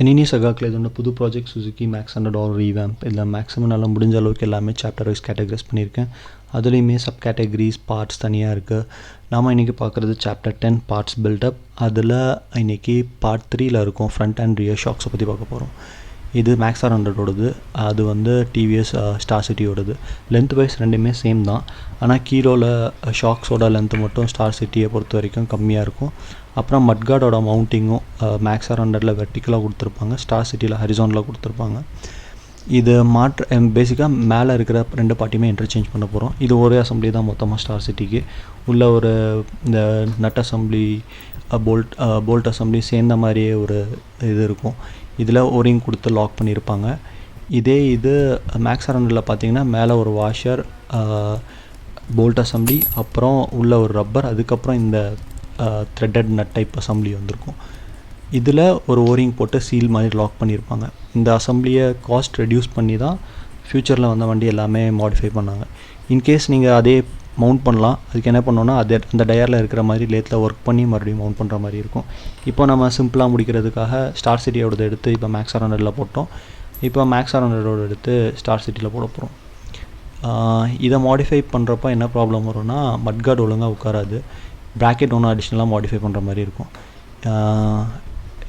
எனினி சகாக்கில் இது ஒன்று புது ப்ராஜெக்ட் சுசுகி மேக்ஸ் 100 ரீவேம்ப். இதில் மேக்ஸிமம் நல்லா முடிஞ்ச அளவுக்கு எல்லாமே சாப்டர் வைஸ் கேட்டகரைஸ் பண்ணியிருக்கேன். அதுலேயுமே சப் கேட்டகரிஸ் பார்ட்ஸ் தனியாக இருக்குது. நாம் இன்றைக்கி பார்க்குறது சாப்டர் 10 பார்ட்ஸ் பில்டப். அதில் இன்றைக்கி பார்ட் 3ல் இருக்கும் ஃப்ரண்ட் அண்ட் ரியர் ஷாக்ஸை பற்றி பார்க்க போகிறோம். இது மேக்ஸ் 100ஓடது, அது வந்து டிவிஎஸ் ஸ்டார் சிட்டியோடது. லென்த் வைஸ் ரெண்டுமே சேம் தான், ஆனால் கீழோவில் ஷாக்ஸோட லென்த்து மட்டும் ஸ்டார் சிட்டியை பொறுத்த வரைக்கும் கம்மியாக இருக்கும். அப்புறம் மட்கார்டோட மவுண்டிங்கும் மேக்ஸ் 100ல் வெர்டிக்கலாக கொடுத்துருப்பாங்க, ஸ்டார் சிட்டியில் ஹரிசானில் கொடுத்துருப்பாங்க. இது பேசிக்காக மேலே இருக்கிற ரெண்டு பார்ட்டியுமே இன்டர்சேஞ்ச் பண்ண போகிறோம். இது ஒரே அசம்பிளி தான் மொத்தமாக ஸ்டார் சிட்டிக்கு உள்ள ஒரு இந்த நட் அசம்பிளி போல்ட் அசம்பிளி சேர்ந்த மாதிரியே ஒரு இது இருக்கும். இதில் ஓரிங் கொடுத்து லாக் பண்ணியிருப்பாங்க. இது மேக்ஸ் 100ல் பார்த்தீங்கன்னா மேலே ஒரு வாஷர், போல்ட் அசம்பிளி, அப்புறம் உள்ள ஒரு ரப்பர், அதுக்கப்புறம் இந்த த்ரெட்டட் நட் டைப் அசம்பிளி வந்திருக்கும். இதில் ஒரு ஓரிங் போட்டு சீல் மாதிரி லாக் பண்ணியிருப்பாங்க. இந்த அசம்பிளியை காஸ்ட் ரெடியூஸ் பண்ணி தான் ஃப்யூச்சரில் வந்த வண்டி எல்லாமே மாடிஃபை பண்ணாங்க. இன்கேஸ் நீங்கள் அதே மவுண்ட் பண்ணலாம். அதுக்கு என்ன பண்ணோன்னா அந்த டயரில் இருக்கிற மாதிரி லேத்தில் ஒர்க் பண்ணி மறுபடியும் மவுண்ட் பண்ணுற மாதிரி இருக்கும். இப்போ நம்ம சிம்பிளாக முடிக்கிறதுக்காக ஸ்டார் சிட்டியோடது எடுத்து இப்போ மேக்ஸ் 100ல் போட்டோம். இப்போ மேக்ஸ் 100ஓட எடுத்து ஸ்டார் சிட்டியில் போட போகிறோம். இதை மாடிஃபை பண்ணுறப்ப என்ன ப்ராப்ளம் வரும்னா மட்கார்டு ஒழுங்காக உட்காராது. ப்ராக்கெட் ஒன்று அடிஷ்னலாக மாடிஃபை பண்ணுற மாதிரி இருக்கும்.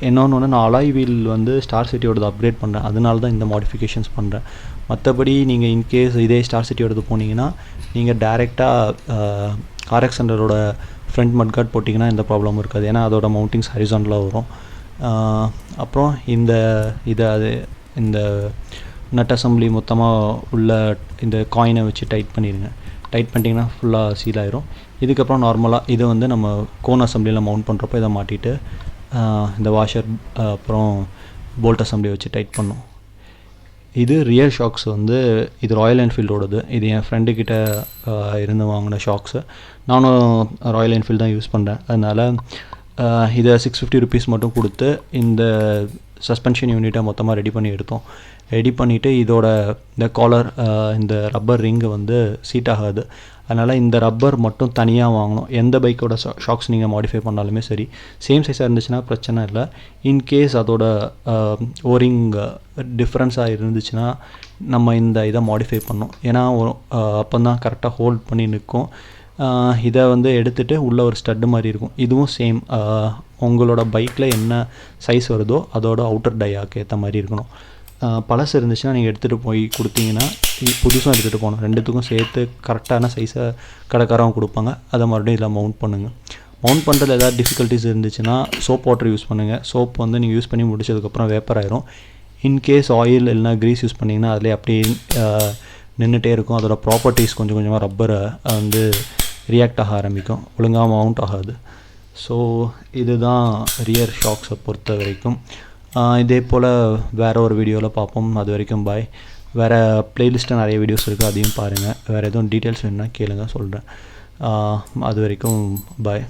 இன்னொன்று நான் அலாய் வீல் வந்து ஸ்டார் சிட்டியோடது அப்கிரேட் பண்ணுறேன், அதனால தான் இந்த மாடிஃபிகேஷன்ஸ் பண்ணுறேன். மற்றபடி நீங்கள் இன்கேஸ் இதே ஸ்டார் சிட்டியோடது போனீங்கன்னா நீங்கள் டேரெக்டாக RX 100ஓட ஃப்ரண்ட் மட்கார்ட் போட்டிங்கன்னா எந்த ப்ராப்ளமும் இருக்காது, ஏன்னா அதோட மவுண்டிங்ஸ் ஹரிசான்டலாக வரும். அப்புறம் இந்த நட் அசம்பிளி மொத்தமாக உள்ள இந்த காயினை வச்சு டைட் பண்ணிடுங்க. டைட் பண்ணிட்டிங்கன்னா ஃபுல்லாக சீல் ஆயிரும். இதுக்கப்புறம் நார்மலாக இது வந்து நம்ம கோன் அசம்பிளியில் மவுண்ட் பண்ணுறப்போ இதை மாட்டிட்டு இந்த வாஷர் அப்புறம் போல்ட் அசம்பிளியை வச்சு டைட் பண்ணோம். இது ரியர் ஷாக்ஸ் வந்து இது ராயல் என்ஃபீல்டோடது. இது என் ஃப்ரெண்டுக்கிட்ட இருந்து வாங்கின ஷாக்ஸு. நானும் ராயல் என்ஃபீல்டு தான் யூஸ் பண்ணுறேன். அதனால் இதை 650 ருபீஸ் மட்டும் கொடுத்து இந்த சஸ்பென்ஷன் யூனிட்டை மொத்தமாக ரெடி பண்ணி எடுத்தோம். ரெடி பண்ணிவிட்டு இதோட இந்த காலர் இந்த ரப்பர் ரிங்கு வந்து சீட் ஆகாது. அதனால் இந்த ரப்பர் மட்டும் தனியாக வாங்கணும். எந்த பைக்கோட ஷாக்ஸ் நீங்கள் மாடிஃபை பண்ணாலுமே சரி, சேம் சைஸாக இருந்துச்சுன்னா பிரச்சனை இல்லை. இன்கேஸ் அதோட ஓரிங் டிஃப்ரென்ஸாக இருந்துச்சுன்னா நம்ம இந்த இதை மாடிஃபை பண்ணோம். ஏன்னா அப்போ தான் கரெக்டாக ஹோல்ட் பண்ணி நிற்கும். இதை வந்து எடுத்துகிட்டு உள்ளே ஒரு ஸ்டட்டு மாதிரி இருக்கும். இதுவும் சேம் உங்களோட பைக்கில் என்ன சைஸ் வருதோ அதோட அவுட்டர் டையாக்கு ஏற்ற மாதிரி இருக்கணும். பழசு இருந்துச்சுன்னா நீங்கள் எடுத்துகிட்டு போய் கொடுத்தீங்கன்னா புதுசாக எடுத்துகிட்டு போகணும். ரெண்டுத்துக்கும் சேர்த்து கரெக்டான சைஸை கடைக்காரங்க கொடுப்பாங்க. அதை மறுபடியும் இதில் மவுண்ட் பண்ணுங்கள். மவுண்ட் பண்ணுறதுல ஏதாவது டிஃபிகல்ட்டிஸ் இருந்துச்சுன்னா சோப் வாட்டர் யூஸ் பண்ணுங்கள். சோப் வந்து நீங்கள் யூஸ் பண்ணி முடிச்சதுக்கப்புறம் வேப்பர் ஆயிரும். இன்கேஸ் ஆயில் இல்லைனா க்ரீஸ் யூஸ் பண்ணிங்கன்னா அதிலே அப்படியே நின்றுட்டே இருக்கும். அதோட ப்ராப்பர்ட்டிஸ் கொஞ்சம் கொஞ்சமாக ரப்பரை வந்து ரியாக்ட் ஆக ஆரம்பிக்கும், ஒழுங்காக மவுண்ட் ஆகாது. ஸோ இதுதான் ரியர் ஷாக்ஸை பொறுத்த வரைக்கும். இதே போல் வேறு ஒரு வீடியோவில் பார்ப்போம். அது வரைக்கும் பாய். வேறு ப்ளேலிஸ்ட்டில் நிறைய வீடியோஸ் இருக்குது, அதையும் பாருங்கள். வேறு எதுவும் டீட்டெயில்ஸ் வேணுன்னா கேளுங்க, சொல்கிறேன். அது வரைக்கும் பாய்.